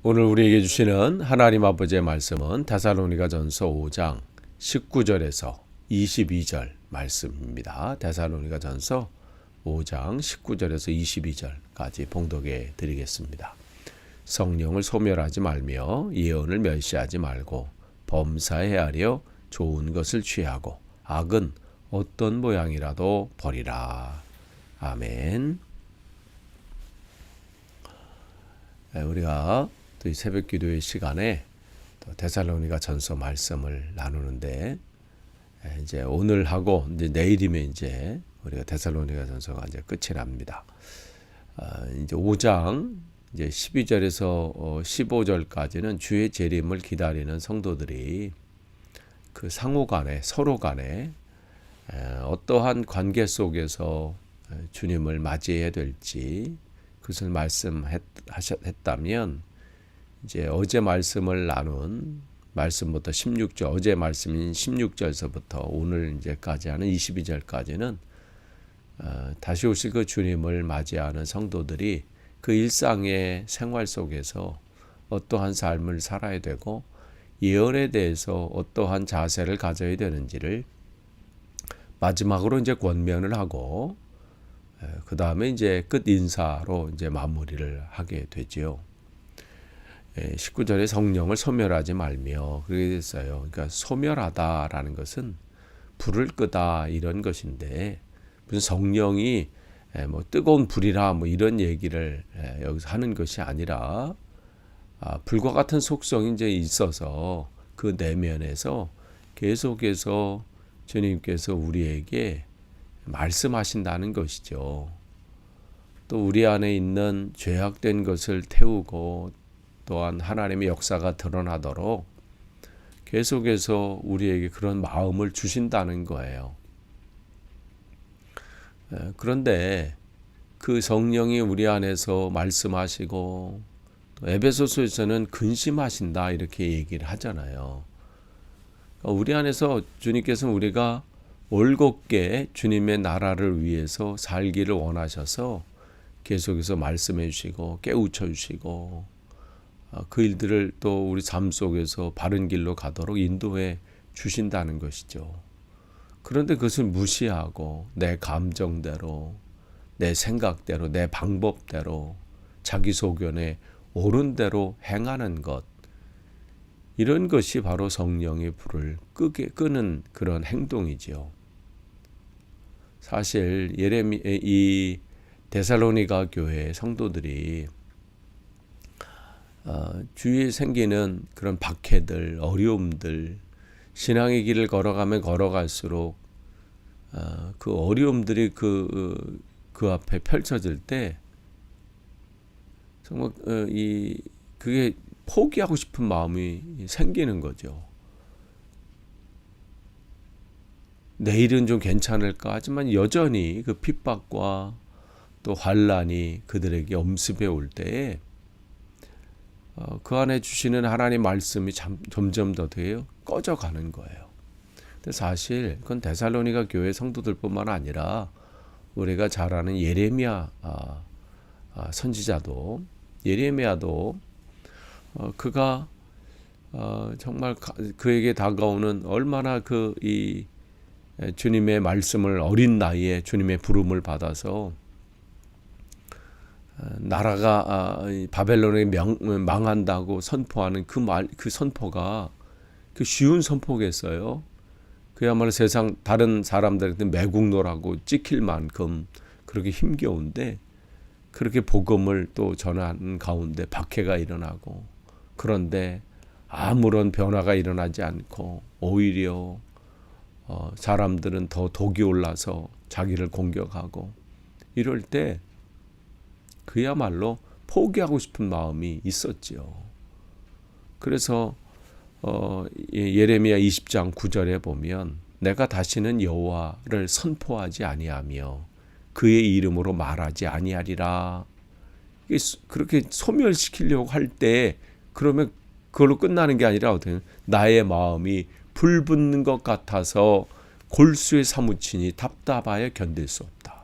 오늘 우리에게 주시는 하나님 아버지의 말씀은 데살로니가전서 5장 19절에서 22절 말씀입니다. 데살로니가전서 5장 19절에서 22절까지 봉독해 드리겠습니다. 성령을 소멸하지 말며 예언을 멸시하지 말고 범사에 헤아려 좋은 것을 취하고 악은 어떤 모양이라도 버리라. 아멘. 우리가 또 이 새벽 기도의 시간에 또 데살로니가 전서 말씀을 나누는데 이제 오늘 하고 이제 내일이면 이제 우리가 데살로니가 전서가 이제 끝이 납니다. 이제 5장 이제 12절에서 15절까지는 주의 재림을 기다리는 성도들이 그 상호 간에 서로 간에 어떠한 관계 속에서 주님을 맞이해야 될지 그것을 말씀했다면 이제 어제 말씀을 나눈 말씀부터 16절 어제 말씀인 16절서부터 오늘 이제까지 하는 22절까지는 다시 오실 그 주님을 맞이하는 성도들이 그 일상의 생활 속에서 어떠한 삶을 살아야 되고 예언에 대해서 어떠한 자세를 가져야 되는지를 마지막으로 이제 권면을 하고 그 다음에 이제 끝 인사로 이제 마무리를 하게 되지요. 19절에 성령을 소멸하지 말며 그렇게 됐어요. 그러니까 소멸하다라는 것은 불을 끄다 이런 것인데 무슨 성령이 뭐 뜨거운 불이라 뭐 이런 얘기를 여기서 하는 것이 아니라 불과 같은 속성이 이제 있어서 그 내면에서 계속해서 주님께서 우리에게 말씀하신다는 것이죠. 또 우리 안에 있는 죄악된 것을 태우고 또한 하나님의 역사가 드러나도록 계속해서 우리에게 그런 마음을 주신다는 거예요. 그런데 그 성령이 우리 안에서 말씀하시고 또 에베소서에서는 근심하신다 이렇게 얘기를 하잖아요. 우리 안에서 주님께서는 우리가 올곧게 주님의 나라를 위해서 살기를 원하셔서 계속해서 말씀해 주시고 깨우쳐 주시고 그 일들을 또 우리 삶 속에서 바른 길로 가도록 인도해 주신다는 것이죠. 그런데 그것을 무시하고 내 감정대로 내 생각대로 내 방법대로 자기 소견에 옳은 대로 행하는 것 이런 것이 바로 성령의 불을 끄는 그런 행동이지요. 사실 이 데살로니가 교회 성도들이 주위에 생기는 그런 박해들, 어려움들, 신앙의 길을 걸어가면 걸어갈수록 그 어려움들이 그 앞에 펼쳐질 때 정말 그게 포기하고 싶은 마음이 생기는 거죠. 내일은 좀 괜찮을까 하지만 여전히 그 핍박과 또 환난이 그들에게 엄습해 올 때에 그 안에 주시는 하나님 말씀이 점점 더 꺼져가는 거예요. 근데 사실 그건 데살로니가 교회 성도들뿐만 아니라 우리가 잘 아는 예레미야 선지자도 예레미야도 그가 정말 그에게 다가오는 얼마나 이 주님의 말씀을 어린 나이에 주님의 부름을 받아서 나라가 바벨론에 망한다고 선포하는 그 선포가 그 쉬운 선포겠어요. 그야말로 세상 다른 사람들한테 매국노라고 찍힐 만큼 그렇게 힘겨운데 그렇게 복음을 또 전하는 가운데 박해가 일어나고 그런데 아무런 변화가 일어나지 않고 오히려 사람들은 더 독이 올라서 자기를 공격하고 이럴 때 그야말로 포기하고 싶은 마음이 있었지요. 그래서 예레미야 20장 9절에 보면 내가 다시는 여호와를 선포하지 아니하며 그의 이름으로 말하지 아니하리라. 그렇게 소멸시키려고 할 때 그러면 그걸로 끝나는 게 아니라 어떻게 나의 마음이 불붙는 것 같아서 골수에 사무치니 답답하여 견딜 수 없다.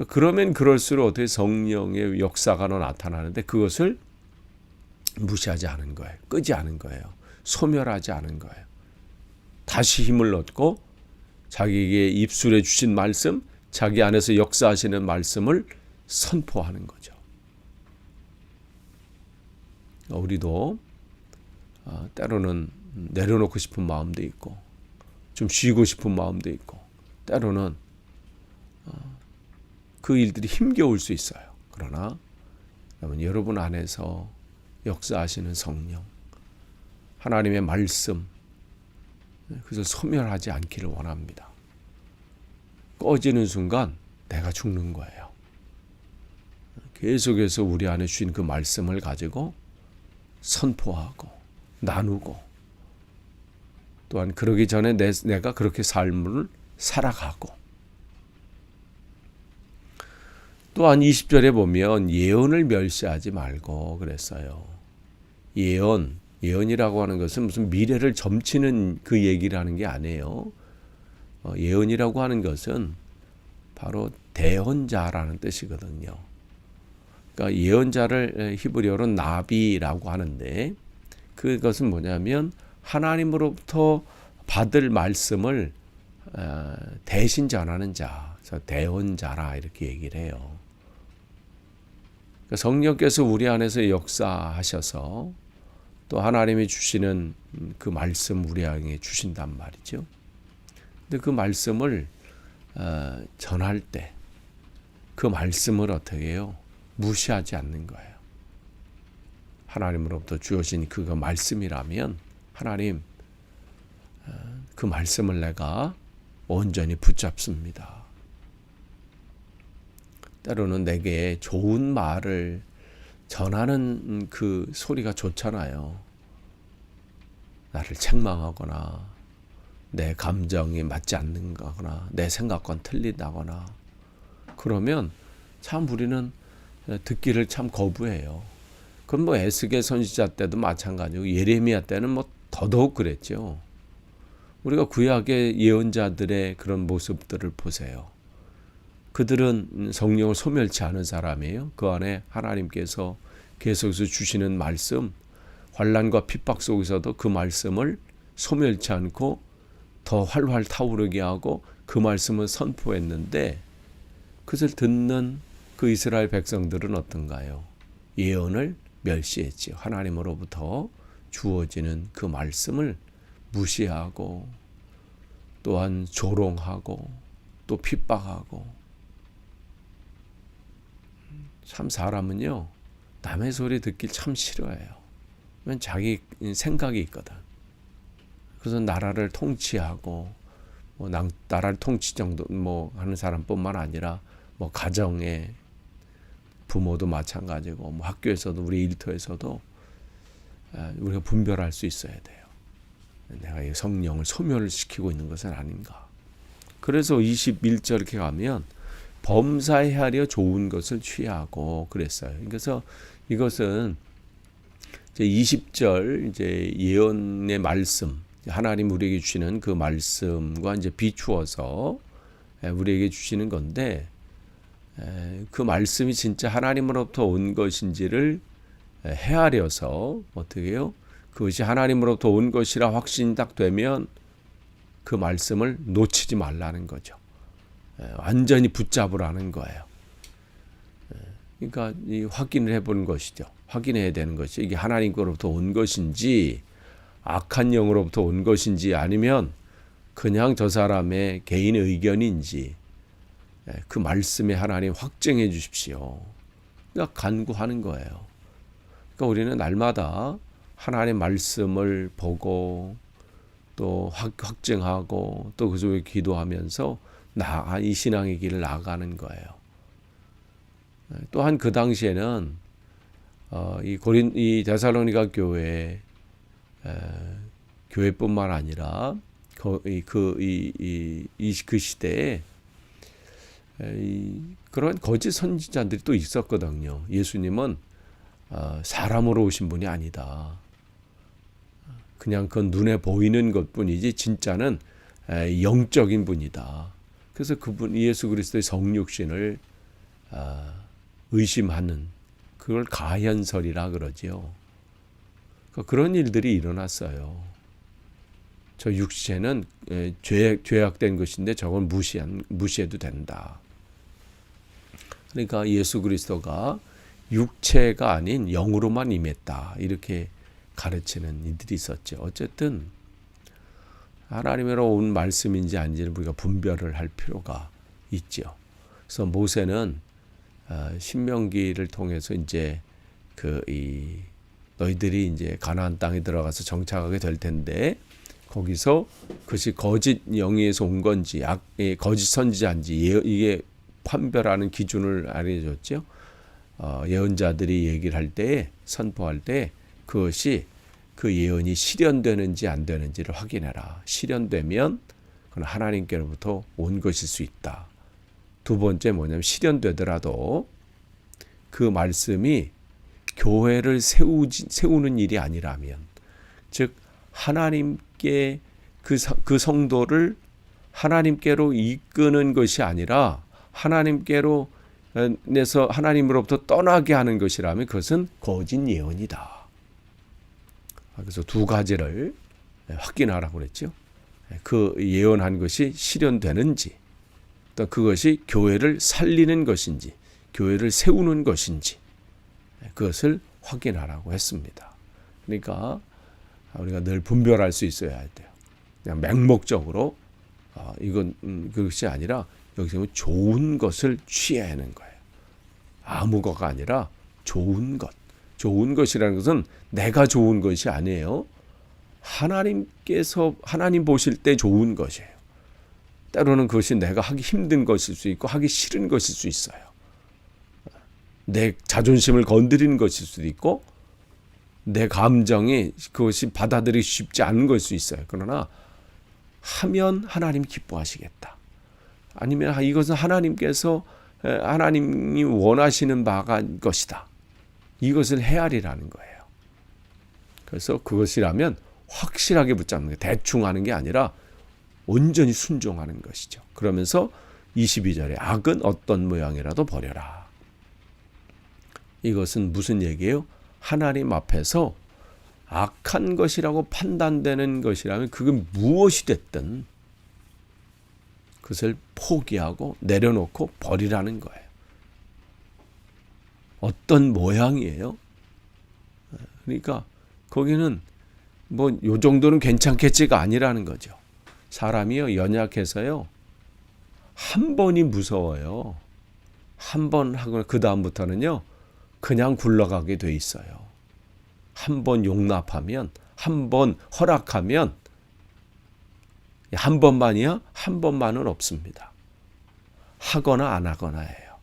그러면 그럴수록 어떻게 성령의 역사가 나타나는데 그것을 무시하지 않은 거예요. 끄지 않은 거예요. 소멸하지 않은 거예요. 다시 힘을 얻고 자기에게 입술해 주신 말씀, 자기 안에서 역사하시는 말씀을 선포하는 거죠. 우리도 때로는 내려놓고 싶은 마음도 있고 좀 쉬고 싶은 마음도 있고 때로는 그 일들이 힘겨울 수 있어요. 그러나 여러분 안에서 역사하시는 성령, 하나님의 말씀, 그것을 소멸하지 않기를 원합니다. 꺼지는 순간 내가 죽는 거예요. 계속해서 우리 안에 주신 그 말씀을 가지고 선포하고 나누고 또한 그러기 전에 내가 그렇게 삶을 살아가고 또한 20절에 보면 예언을 멸시하지 말고 그랬어요. 예언이라고 하는 것은 무슨 미래를 점치는 그 얘기를 하는 게 아니에요. 예언이라고 하는 것은 바로 대언자라는 뜻이거든요. 그러니까 예언자를 히브리어로 나비라고 하는데 그것은 뭐냐면 하나님으로부터 받을 말씀을 대신 전하는 자, 대언자라 이렇게 얘기를 해요. 그러니까 성령께서 우리 안에서 역사하셔서 또 하나님이 주시는 그 말씀 우리 안에 주신단 말이죠. 근데 그 말씀을 전할 때 그 말씀을 어떻게 해요? 무시하지 않는 거예요. 하나님으로부터 주어진 그 말씀이라면 하나님 그 말씀을 내가 온전히 붙잡습니다. 때로는 내게 좋은 말을 전하는 그 소리가 좋잖아요. 나를 책망하거나 내 감정이 맞지 않는다거나 내 생각과는 틀린다거나 그러면 참 우리는 듣기를 참 거부해요. 그건 뭐 에스겔 선지자 때도 마찬가지고 예레미야 때는 뭐 더더욱 그랬죠. 우리가 구약의 예언자들의 그런 모습들을 보세요. 그들은 성령을 소멸치 않은 사람이에요. 그 안에 하나님께서 계속해서 주시는 말씀, 환난과 핍박 속에서도 그 말씀을 소멸치 않고 더 활활 타오르게 하고 그 말씀을 선포했는데 그것을 듣는 그 이스라엘 백성들은 어떤가요? 예언을 멸시했지요. 하나님으로부터 주어지는 그 말씀을 무시하고 또한 조롱하고 또 핍박하고 참 사람은요 남의 소리 듣길 참 싫어해요. 왜냐면 자기 생각이 있거든. 그래서 나라를 통치하고 뭐 나라를 통치 정도 뭐 하는 사람뿐만 아니라 뭐 가정에 부모도 마찬가지고 뭐 학교에서도 우리 일터에서도 우리가 분별할 수 있어야 돼요. 내가 이 성령을 소멸시키고 있는 것은 아닌가. 그래서 21절 이렇게 가면 범사에 좋은 것을 취하고 그랬어요. 그래서 이것은 이제 20절 이제 예언의 말씀, 하나님 우리에게 주시는 그 말씀과 이제 비추어서 우리에게 주시는 건데 그 말씀이 진짜 하나님으로부터 온 것인지를 헤아려서 어떻게 해요? 그것이 하나님으로부터 온 것이라 확신이 딱 되면 그 말씀을 놓치지 말라는 거죠. 완전히 붙잡으라는 거예요. 그러니까 이 확인을 해보는 것이죠. 확인해야 되는 것이 이게 하나님으로부터 온 것인지 악한 영으로부터 온 것인지 아니면 그냥 저 사람의 개인의 의견인지 그 말씀에 하나님 확증해 주십시오. 그러니까 간구하는 거예요. 그러니까 우리는 날마다 하나님의 말씀을 보고 또 확증하고 또 그 속에 기도하면서 이 신앙의 길을 나아가는 거예요. 또한 그 당시에는 이 데살로니가 교회뿐만 아니라 그 시대에 그런 거짓 선지자들이 또 있었거든요. 예수님은 사람으로 오신 분이 아니다. 그냥 그 눈에 보이는 것뿐이지 진짜는 영적인 분이다. 그래서 그분 예수 그리스도의 성육신을 의심하는 그걸 가현설이라 그러지요. 그런 일들이 일어났어요. 저 육체는 죄악된 것인데 저건 무시해도 된다. 그러니까 예수 그리스도가 육체가 아닌 영으로만 임했다. 이렇게 가르치는 이들이 있었죠. 어쨌든 하나님으로 온 말씀인지 아닌지를 우리가 분별을 할 필요가 있죠. 그래서 모세는 신명기를 통해서 이제 너희들이 이제 가나안 땅에 들어가서 정착하게 될 텐데 거기서 그것이 거짓 영에서 온 건지 거짓 선지자인지 이게 판별하는 기준을 알려줬죠. 예언자들이 얘기를 할 때 선포할 때 그것이 그 예언이 실현되는지 안 되는지를 확인해라. 실현되면 그건 하나님께로부터 온 것일 수 있다. 두 번째 뭐냐면 실현되더라도 그 말씀이 교회를 세우는 일이 아니라면, 즉 하나님께 그 성도를 하나님께로 이끄는 것이 아니라 하나님께로 내서 하나님으로부터 떠나게 하는 것이라면 그것은 거짓 예언이다. 그래서 두 가지를 확인하라고 그랬죠. 그 예언한 것이 실현되는지, 또 그것이 교회를 살리는 것인지, 교회를 세우는 것인지 그것을 확인하라고 했습니다. 그러니까 우리가 늘 분별할 수 있어야 돼요. 그냥 맹목적으로 이건 그것이 아니라 여기서 좋은 것을 취해야 하는 거예요. 아무 거가 아니라 좋은 것. 좋은 것이라는 것은 내가 좋은 것이 아니에요. 하나님 보실 때 좋은 것이에요. 때로는 그것이 내가 하기 힘든 것일 수 있고 하기 싫은 것일 수 있어요. 내 자존심을 건드리는 것일 수도 있고 내 감정이 그것이 받아들이기 쉽지 않은 것일 수 있어요. 그러나 하면 하나님 기뻐하시겠다. 아니면 이것은 하나님이 원하시는 바가 것이다. 이것을 헤아리라는 거예요. 그래서 그것이라면 확실하게 붙잡는 거예요. 대충 하는 게 아니라 온전히 순종하는 것이죠. 그러면서 22절에 악은 어떤 모양이라도 버려라. 이것은 무슨 얘기예요? 하나님 앞에서 악한 것이라고 판단되는 것이라면 그건 무엇이 됐든 그것을 포기하고 내려놓고 버리라는 거예요. 어떤 모양이에요? 그러니까 거기는 뭐 요 정도는 괜찮겠지가 아니라는 거죠. 사람이요 연약해서요 한 번이 무서워요. 한 번 하고 그 다음부터는요 그냥 굴러가게 돼 있어요. 한 번 용납하면, 한 번 허락하면 한 번만이야? 한 번만은 없습니다. 하거나 안 하거나예요.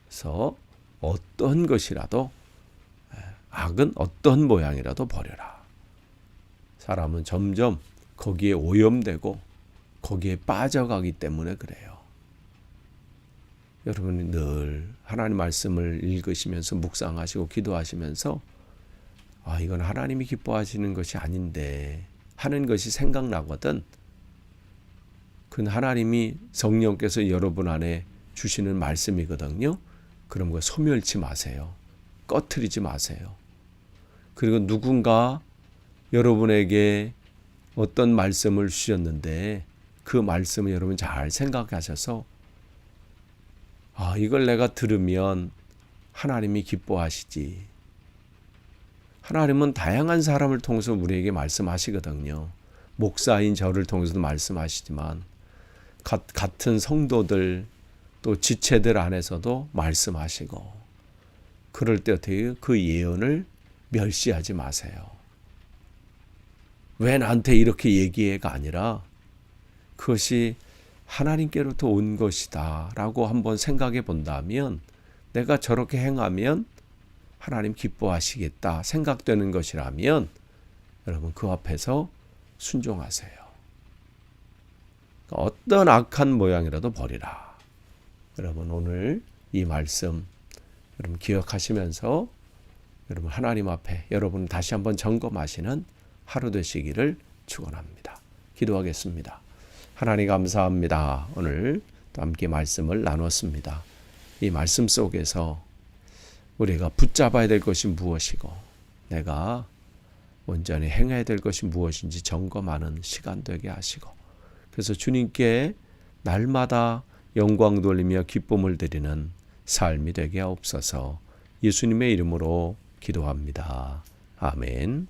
그래서 어떤 것이라도 악은 어떤 모양이라도 버려라. 사람은 점점 거기에 오염되고 거기에 빠져가기 때문에 그래요. 여러분이 늘 하나님 말씀을 읽으시면서 묵상하시고 기도하시면서 이건 하나님이 기뻐하시는 것이 아닌데 하는 것이 생각나거든. 그건 하나님이 성령께서 여러분 안에 주시는 말씀이거든요. 그런 거 소멸치 마세요. 꺼트리지 마세요. 그리고 누군가 여러분에게 어떤 말씀을 주셨는데 그 말씀을 여러분 잘 생각하셔서 이걸 내가 들으면 하나님이 기뻐하시지. 하나님은 다양한 사람을 통해서 우리에게 말씀하시거든요. 목사인 저를 통해서도 말씀하시지만 같은 성도들 또 지체들 안에서도 말씀하시고 그럴 때 어떻게 그 예언을 멸시하지 마세요. 왜 나한테 이렇게 얘기해가 아니라 그것이 하나님께로부터 온 것이다 라고 한번 생각해 본다면 내가 저렇게 행하면 하나님 기뻐하시겠다 생각되는 것이라면 여러분 그 앞에서 순종하세요. 어떤 악한 모양이라도 버리라. 여러분 오늘 이 말씀 여러분 기억하시면서 여러분 하나님 앞에 여러분 다시 한번 점검하시는 하루 되시기를 축원합니다. 기도하겠습니다. 하나님 감사합니다. 오늘 또 함께 말씀을 나눴습니다. 이 말씀 속에서 우리가 붙잡아야 될 것이 무엇이고 내가 온전히 행해야 될 것이 무엇인지 점검하는 시간 되게 하시고, 그래서 주님께 날마다 영광 돌리며 기쁨을 드리는 삶이 되게 하옵소서. 예수님의 이름으로 기도합니다. 아멘.